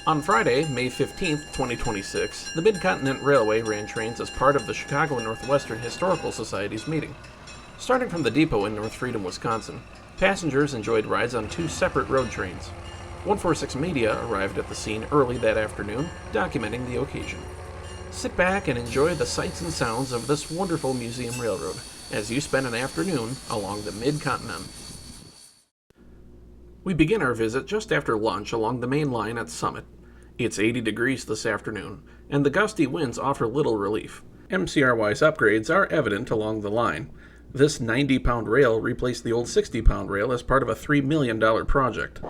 On Friday, May 15, 2026, the Mid-Continent Railway ran trains as part of the Chicago Northwestern Historical Society's meeting. Starting from the depot in North Freedom, Wisconsin, passengers enjoyed rides on two separate road trains. 146 Media arrived at the scene early that afternoon, documenting the occasion. Sit back and enjoy the sights and sounds of this wonderful museum railroad as you spend an afternoon along the Mid-Continent. We begin our visit just after lunch along the main line at Summit. It's 80 degrees this afternoon, and the gusty winds offer little relief. MCRY's upgrades are evident along the line. This 90-pound rail replaced the old 60-pound rail as part of a $3 million project.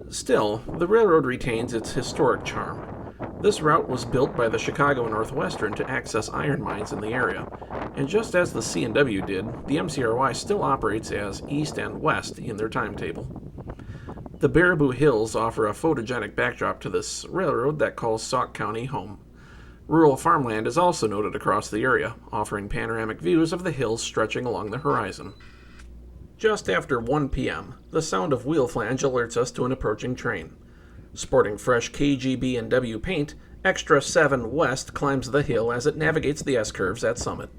Still, the railroad retains its historic charm. This route was built by the Chicago Northwestern to access iron mines in the area, and just as the CNW did, the MCRY still operates as east and west in their timetable. The Baraboo Hills offer a photogenic backdrop to this railroad that calls Sauk County home. Rural farmland is also noted across the area, offering panoramic views of the hills stretching along the horizon. Just after 1 p.m., the sound of wheel flange alerts us to an approaching train. Sporting fresh KGBW paint, Extra 7 West climbs the hill as it navigates the S-curves at Summit.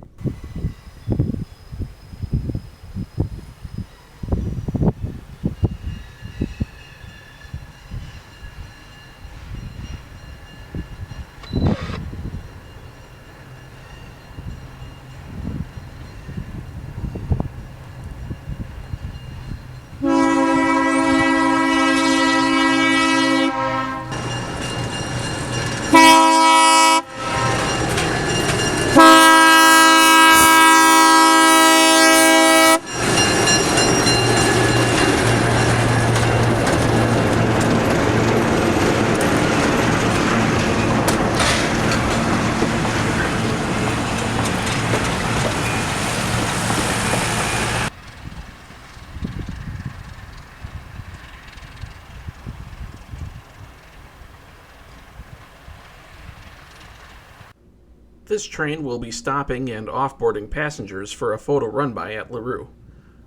This train will be stopping and offboarding passengers for a photo run-by at LaRue.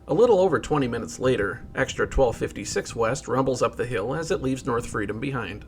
A little over 20 minutes later, Extra 1256 West rumbles up the hill as it leaves North Freedom behind.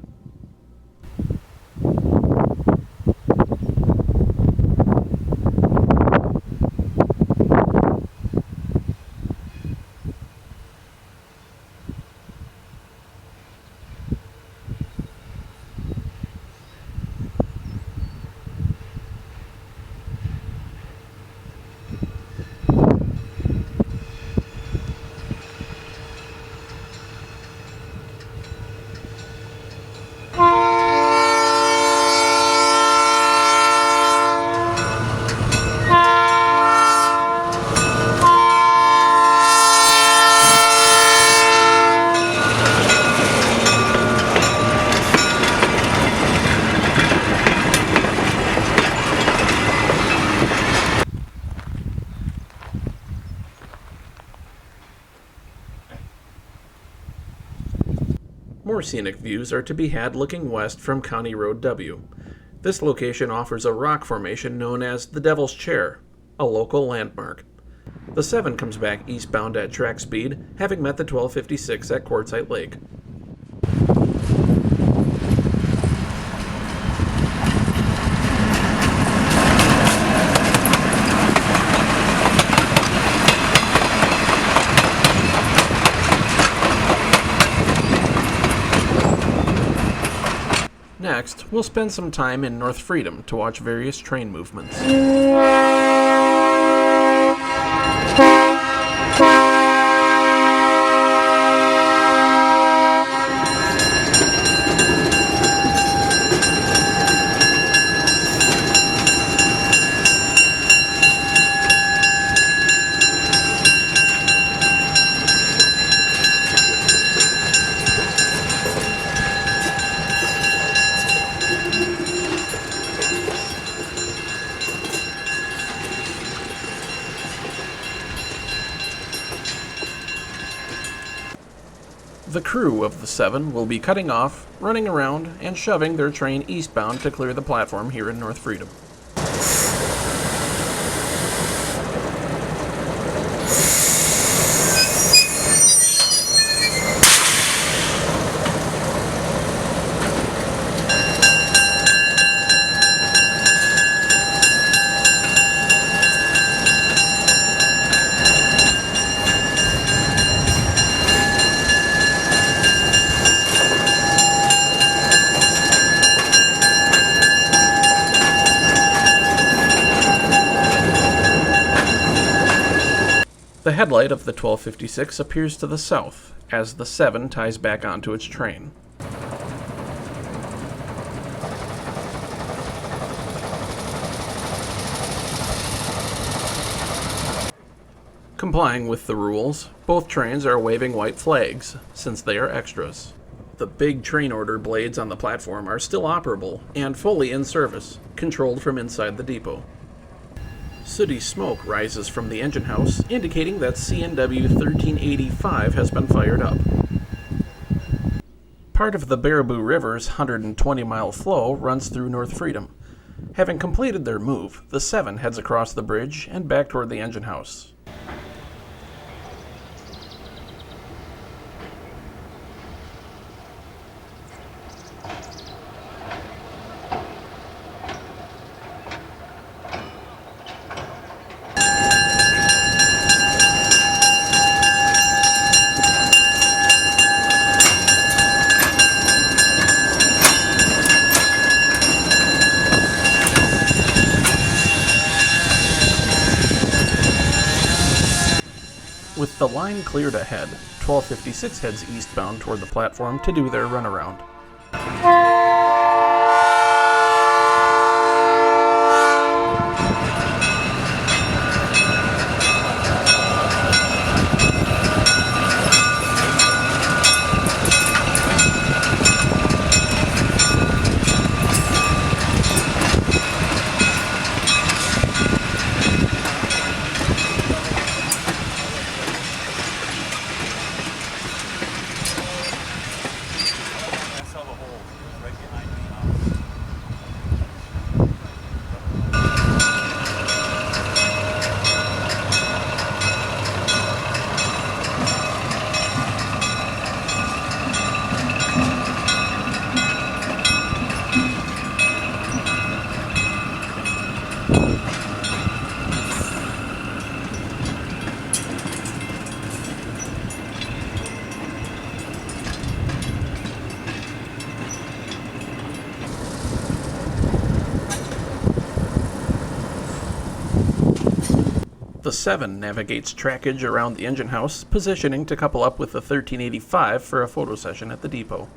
More scenic views are to be had looking west from County Road W. This location offers a rock formation known as the Devil's Chair, a local landmark. The 7 comes back eastbound at track speed, having met the 1256 at Quartzsite Lake. Next, we'll spend some time in North Freedom to watch various train movements. The crew of the 7 will be cutting off, running around, and shoving their train eastbound to clear the platform here in North Freedom. The headlight of the 1256 appears to the south, as the 7 ties back onto its train. Complying with the rules, both trains are waving white flags, since they are extras. The big train order blades on the platform are still operable and fully in service, controlled from inside the depot. Sooty smoke rises from the engine house, indicating that CNW 1385 has been fired up. Part of the Baraboo River's 120-mile flow runs through North Freedom. Having completed their move, the 7 heads across the bridge and back toward the engine house. With the line cleared ahead, 1256 heads eastbound toward the platform to do their runaround. The 7 navigates trackage around the engine house, positioning to couple up with the 1385 for a photo session at the depot.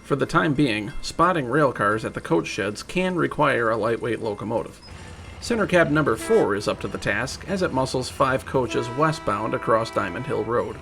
For the time being, spotting rail cars at the coach sheds can require a lightweight locomotive. Center cab number 4 is up to the task as it muscles 5 coaches westbound across Diamond Hill Road.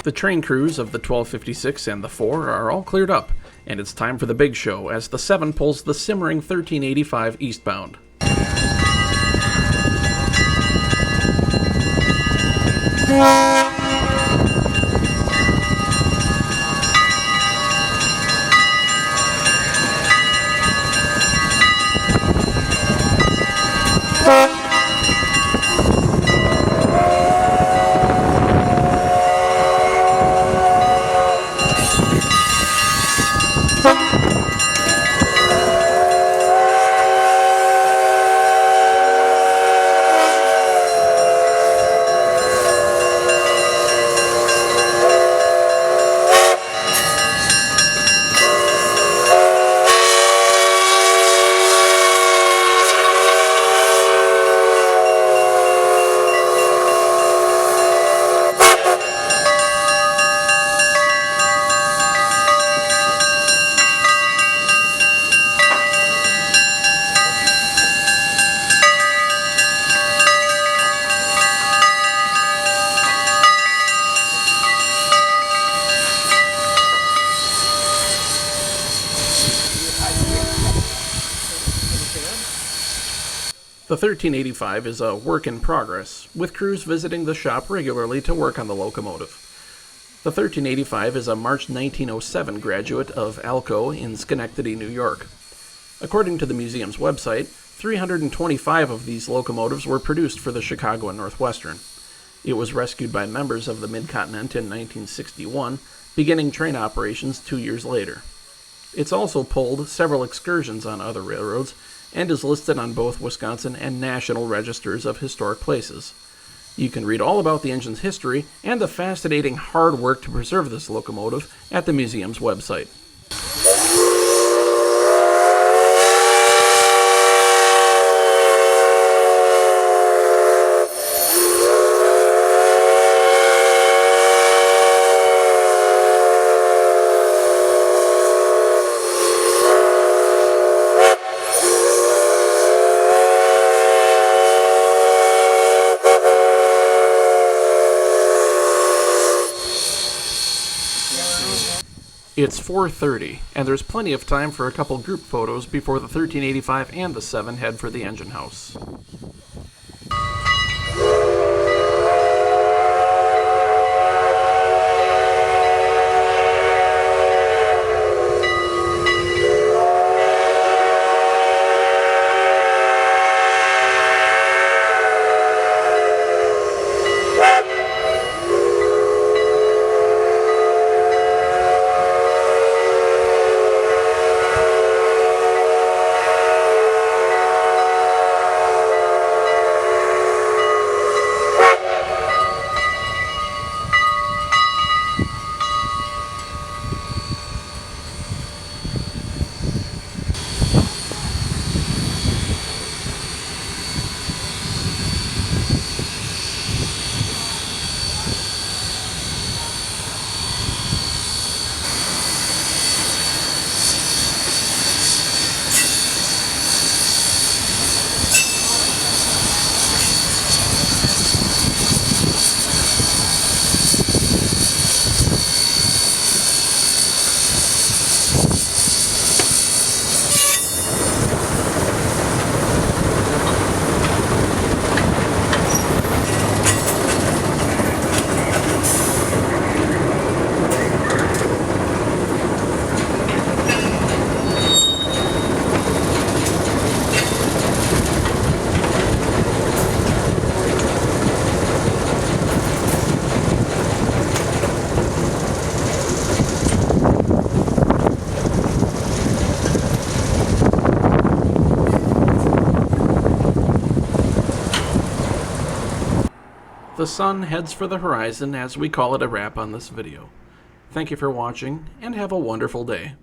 The train crews of the 1256 and the 4 are all cleared up, and it's time for the big show as the 7 pulls the simmering 1385 eastbound. The 1385 is a work in progress, with crews visiting the shop regularly to work on the locomotive. The 1385 is a March 1907 graduate of Alco in Schenectady, New York. According to the museum's website, 325 of these locomotives were produced for the Chicago and Northwestern. It was rescued by members of the Mid-Continent in 1961, beginning train operations 2 years later. It's also pulled several excursions on other railroads and is listed on both Wisconsin and national registers of historic places. You can read all about the engine's history and the fascinating hard work to preserve this locomotive at the museum's website. It's 4:30, and there's plenty of time for a couple group photos before the 1385 and the 7 head for the engine house. The sun heads for the horizon as we call it a wrap on this video. Thank you for watching, and have a wonderful day.